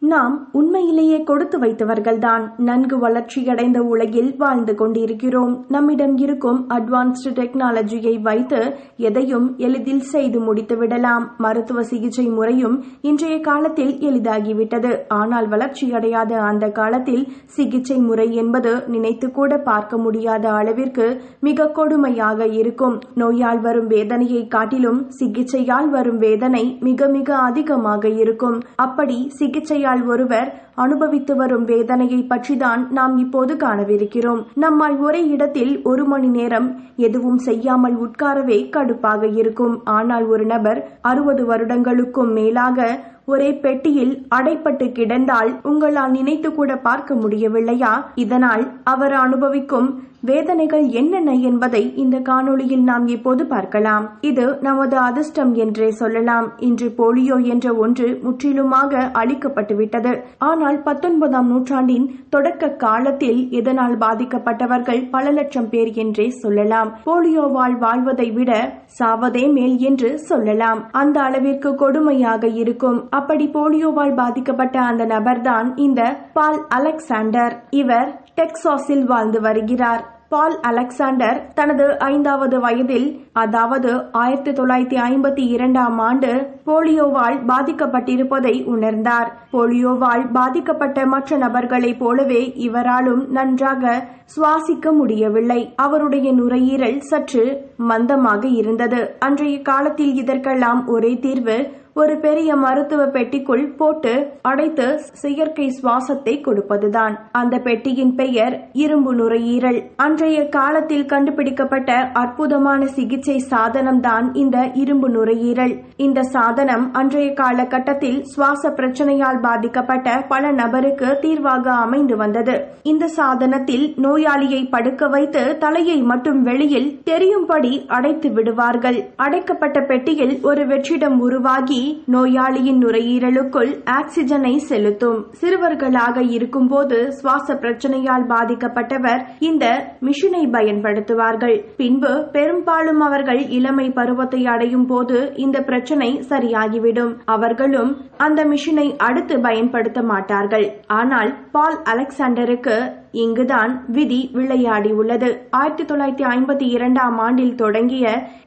நாம் உண்மையிலேயே கொடுத்து வைத்தவர்கள்தான். நன்கு வளர்ச்சியடைந்த உலகில் வாழ்ந்து கொண்டிருக்கிறோம். நம்மிடம் இருக்கும் அட்வான்ஸ்டு டெக்னாலஜியை வைத்து எதையும் எளிதில் செய்து முடித்து விடலாம். மருத்துவ சிகிச்சை முறையும் இன்றைய காலத்தில் எளிதாகிவிட்டது. ஆனால் வளர்ச்சியடையாத அந்த காலத்தில் சிகிச்சை முறை என்பது நினைத்து கூட பார்க்க முடியாத அளவிற்கு மிக கொடுமையாக இருக்கும். நோயால் வரும் வேதனையை காட்டிலும் சிகிச்சையால் வரும் வேதனை மிக மிக அதிகமாக இருக்கும். அப்படி சிகிச்சையால் ஒருவர் அனுபவித்து வரும் வேதனையை பற்றிதான் நாம் இப்போது காணவிருக்கிறோம். நம்மால் ஒரே இடத்தில் 1 மணி நேரம் எதுவும் செய்யாமல் உட்காரவே கடுப்பாக இருக்கும். ஆனால் ஒரு நபர் 60 வருடங்களுக்கும் மேலாக ஒரே பெட்டியில் அடைப்பட்டு கிடந்தால் உங்களால் நினைத்து கூட பார்க்க முடியவில்லையா? இதனால் அவர் அனுபவிக்கும் வேதனைகள் என்னென்ன என்பதை இந்த காணொளியில் நாம் இப்போது பார்க்கலாம். இது நமது அதிர்ஷ்டம் என்றே சொல்லலாம். இன்று போலியோ என்ற ஒன்று முற்றிலுமாக அழிக்கப்பட்டுவிட்டது. ஆனால் 19ஆம் நூற்றாண்டின் தொடக்க காலத்தில் இதனால் பாதிக்கப்பட்டவர்கள் பல லட்சம் பேர் என்றே சொல்லலாம். போலியோவால் வாழ்வதை விட சாவதே மேல் என்று சொல்லலாம். அந்த அளவிற்கு கொடுமையாக இருக்கும். அப்படி போலியோவால் பாதிக்கப்பட்ட அந்த நபர்தான் இந்த பால் அலெக்சாண்டர். இவர் டெக்சாஸில் வாழ்ந்து வருகிறார். பால் அலெக்சாண்டர் தனது 5வது வயதில், அதாவது 1952ஆம் ஆண்டு போலியோவால் பாதிக்கப்பட்டிருப்பதை உணர்ந்தார். போலியோவால் பாதிக்கப்பட்ட மற்ற நபர்களைப் போலவே இவராலும் நன்றாக சுவாசிக்க முடியவில்லை. அவருடைய நுரையீரல் சற்று மந்தமாக இருந்தது. அன்றைய காலத்தில் இதற்கெல்லாம் ஒரே தீர்வு ஒரு பெரிய மருத்துவ பெட்டிக்குள் போட்டு அடைத்து செயற்கை சுவாசத்தை கொடுப்பதுதான். அந்த பெட்டியின் பெயர் இரும்பு நுரையீரல். அன்றைய காலத்தில் கண்டுபிடிக்கப்பட்ட அற்புதமான சிகிச்சை சாதனம் தான் இந்த இரும்பு நுரையீரல். இந்த சாதனம் அன்றைய காலகட்டத்தில் சுவாச பிரச்சனையால் பாதிக்கப்பட்ட பல நபருக்கு தீர்வாக அமைந்து வந்தது. இந்த சாதனத்தில் நோயாளியை படுக்க வைத்து தலையை மட்டும் வெளியில் தெரியும்படி அடைத்து விடுவார்கள். அடைக்கப்பட்ட பெட்டியில் ஒரு வெற்றிடம் உருவாகி நோயாளியின் நுரையீரலுக்குள் ஆக்சிஜனை செலுத்தும். சிறுவர்களாக இருக்கும்போது சுவாச பிரச்சனையால் பாதிக்கப்பட்டவர் இந்த மிஷினை பயன்படுத்துவார்கள். பின்பு பெரும்பாலும் அவர்கள் இளமை பருவத்தை அடையும் போது இந்த பிரச்சனை சரியாகிவிடும். அவர்களும் அந்த மிஷினை அடுத்து பயன்படுத்த மாட்டார்கள். ஆனால் பால் அலெக்சாண்டருக்கு இங்குதான் விதி விளையாடி உள்ளது. 1952ஆம் ஆண்டில் தொடங்கிய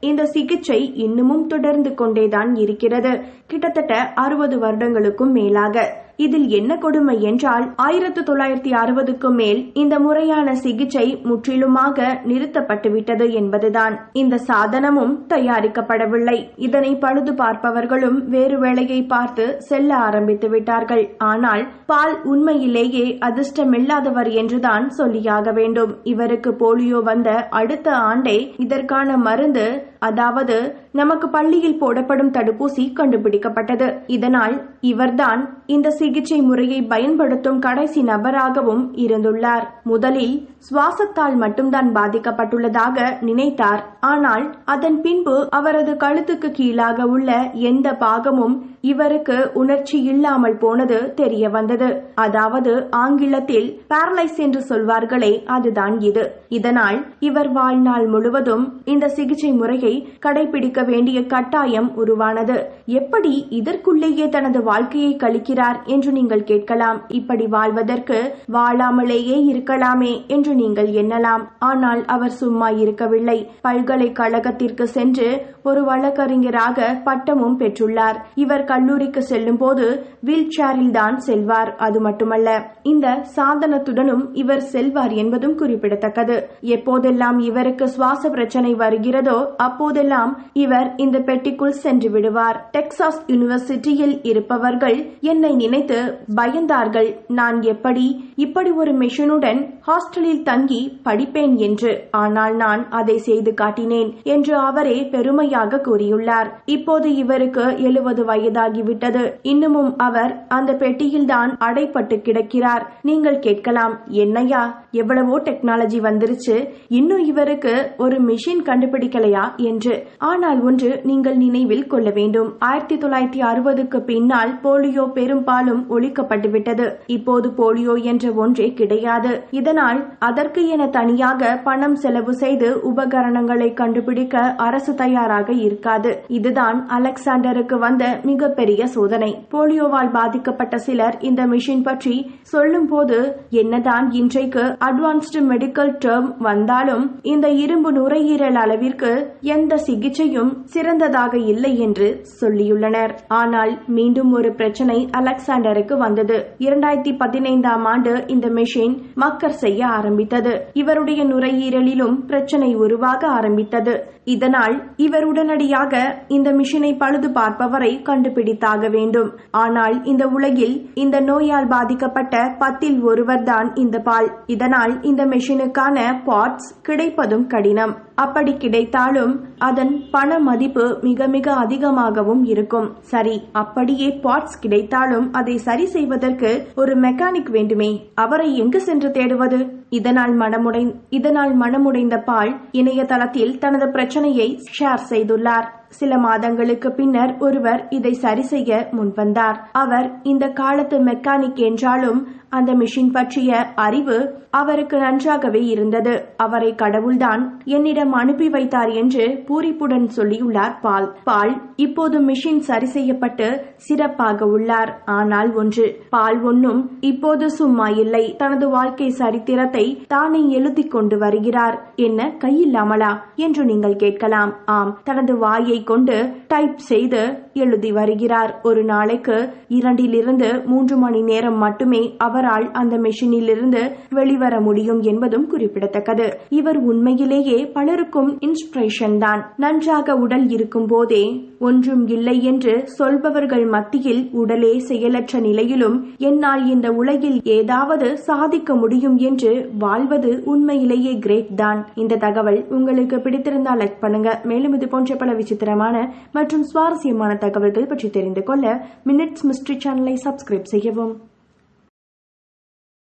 இந்த சிகிச்சை இன்னமும் தொடர்ந்து கொண்டேதான் இருக்கிறது. கிட்டத்தட்ட 60 வருடங்களுக்கும் மேலாக. இதில் என்ன கொடுமை என்றால் 1960க்கும் மேல் இந்த முறையான சிகிச்சை முற்றிலுமாக நிறுத்தப்பட்டுவிட்டது என்பதுதான். இந்த சாதனமும் தயாரிக்கப்படவில்லை. இதனை பழுது பார்ப்பவர்களும் வேறு வேளையை பார்த்து செல்ல ஆரம்பித்து விட்டார்கள். ஆனால் பால் உண்மையிலேயே அதிர்ஷ்டமில்லாதவர் என்றுதான் சொல்லியாக வேண்டும். இவருக்கு போலியோ வந்த அடுத்த ஆண்டே இதற்கான மருந்து, அதாவது நமக்கு பள்ளியில் போடப்படும் தடுப்பூசி கண்டுபிடிக்கப்பட்டது. இதனால் இவர்தான் இந்த சிகிச்சை முறையை பயன்படுத்தும் கடைசி நபராகவும் இருந்துள்ளார். முதலில் சுவாசத்தால் மட்டும்தான் பாதிக்கப்பட்டுள்ளதாக நினைத்தார். ஆனால் அதன் பின்பு அவரது கழுத்துக்கு கீழாக உள்ள எந்த பாகமும் இவருக்கு உணர்ச்சி இல்லாமல் போனது தெரிய வந்தது. அதாவது ஆங்கிலத்தில் பேரலைஸ் என்று சொல்வார்களே, அதுதான் இது. இதனால் இவர் வாழ்நாள் முழுவதும் இந்த சிகிச்சை முறையை கடைபிடிக்க வேண்டிய கட்டாயம் உருவானது. எப்படி இதற்குள்ளேயே தனது வாழ்க்கையை கழிக்கிறார் என்று நீங்கள் கேட்கலாம். இப்படி வாழ்வதற்கு வாழாமலேயே இருக்கலாமே என்று நீங்கள் எண்ணலாம். ஆனால் அவர் சும்மா இருக்கவில்லை. பல்கலைக்கழகத்திற்கு சென்று ஒரு வழக்கறிஞராக பட்டமும் பெற்றுள்ளார். இவர் கல்லூரிக்கு செல்லும் போது வீல் சேரில் தான் செல்வார். அது மட்டுமல்ல, இந்த சாதனத்துடனும் இவர் செல்வார் என்பதும் குறிப்பிடத்தக்கது. எப்போதெல்லாம் இவருக்கு சுவாச பிரச்சனை வருகிறதோ அப்போதெல்லாம் இவர் இந்த பெட்டிக்குள் சென்று விடுவார். டெக்சாஸ் யூனிவர்சிட்டியில் இருப்பவர்கள் என்னை நினைத்து பயந்தார்கள். நான் இப்படி ஒரு மிஷனுடன் ஹாஸ்டலில் தங்கி படிப்பேன் என்று. ஆனால் நான் அதை செய்து காட்டினேன் என்று அவரே பெருமையாக கூறியுள்ளார். இப்போது இவருக்கு 70 வயதாகிவிட்டது. இன்னமும் அவர் அந்த பெட்டியில்தான் அடைப்பட்டு கிடக்கிறார். நீங்கள் கேட்கலாம், என்னையா எவ்வளவோ டெக்னாலஜி வந்துருச்சு, இன்னும் இவருக்கு ஒரு மிஷின் கண்டுபிடிக்கலையா என்று. ஆனால் ஒன்று நீங்கள் நினைவில் கொள்ள வேண்டும். 1960க்கு பின்னால் போலியோ பெரும்பாலும் பெரும்பாலும் ஒழிக்கப்பட்டுவிட்டது. இப்போது போலியோ என்ற ஒன்றே கிடையாது. இதனால் அதற்கு என தனியாக பணம் செலவு செய்து உபகரணங்களை கண்டுபிடிக்க அரசு தயாராக இருக்காது. இதுதான் அலெக்சாண்டருக்கு வந்த மிகப்பெரிய சோதனை. போலியோவால் பாதிக்கப்பட்ட சிலர் இந்த மிஷின் பற்றி சொல்லும் போது, என்னதான் இன்றைக்கு அட்வான்ஸ்டு மெடிக்கல் டேர்ம் வந்தாலும் இந்த இரும்பு நுரையீரல் அளவிற்கு எந்த சிகிச்சையும் சிறந்ததாக இல்லை என்று சொல்லியுள்ளனர். ஆனால் மீண்டும் ஒரு பிரச்சனை அலெக்சாண்டருக்கு வந்தது. 2015ஆம் ஆண்டு இந்த மிஷின் மக்கர் செய்ய ஆரம்பித்தது. இவருடைய நுரையீரலிலும் பிரச்சனை உருவாக ஆரம்பித்தது. இதனால் இவர் உடனடியாக இந்த மிஷினை பழுது பார்ப்பவரை கண்டுபிடித்தாக வேண்டும். ஆனால் இந்த உலகில் இந்த நோயால் பாதிக்கப்பட்ட 10இல் ஒருவர்தான் இந்த பால். இதனால் இந்த மிஷினுக்கான பார்ட்ஸ் கிடைப்பதும் கடினம். அப்படி கிடைத்தாலும் அதன் பண மதிப்பு மிக மிக அதிகமாகவும் இருக்கும். சரி, அப்படியே பார்ட்ஸ் கிடைத்தாலும் அதை சரி செய்வதற்கு ஒரு மெக்கானிக் வேண்டுமே, அவரை எங்கு சென்று தேடுவது? இதனால் மனமுடைந்த பால் இணையதளத்தில் தனது பிரச்சனையை ஷேர் செய்துள்ளார். சில மாதங்களுக்கு பின்னர் ஒருவர் இதை சரி செய்ய முன்வந்தார். அவர் இந்த காலத்து மெக்கானிக் என்றாலும் அந்த மிஷின் பற்றிய அறிவு அவருக்கு நன்றாகவே இருந்தது. அவரை கடவுள்தான் என்னிடம் அனுப்பி வைத்தார் என்று பூரிப்புடன் சொல்லியுள்ளார் பால். இப்போது மிஷின் சரி செய்யப்பட்டு சிறப்பாக உள்ளார். ஆனால் பால் ஒன்னும் இப்போது சும்மா இல்லை. தனது வாழ்க்கை சரித்திரத்தை தானே எழுதி கொண்டு வருகிறார். என்ன, கையில்லாமலா என்று நீங்கள் கேட்கலாம். ஆம், தனது வாயை கொண்டு டைப் செய்து எழுதி வருகிறார். ஒரு நாளைக்கு 2 to 3 மணி நேரம் மட்டுமே அவரால் அந்த மெஷினில் இருந்து வெளிவர முடியும் என்பதும் குறிப்பிடத்தக்கது. இவர் உண்மையிலேயே பலருக்கும் இன்ஸ்பிரேஷன் தான். நன்றாக உடல் இருக்கும் போதே ஒன்றும் இல்லை என்று சொல்பவர்கள் மத்தியில் உடலே செயலற்ற நிலையிலும் என்னால் இந்த உலகில் ஏதாவது சாதிக்க முடியும் என்று வாழ்வது உண்மையிலேயே கிரேட் தான். இந்த தகவல் உங்களுக்கு பிடித்திருந்தால் லைக் பண்ணுங்க. மேலும் இது போன்ற பல விசித்திரமான மற்றும் சுவாரஸ்யமான தகவல்கள் பற்றி தெரிந்து கொள்ள மினிட்ஸ் மிஸ்ட்ரி சேனலை சப்ஸ்கிரைப் செய்யவும்.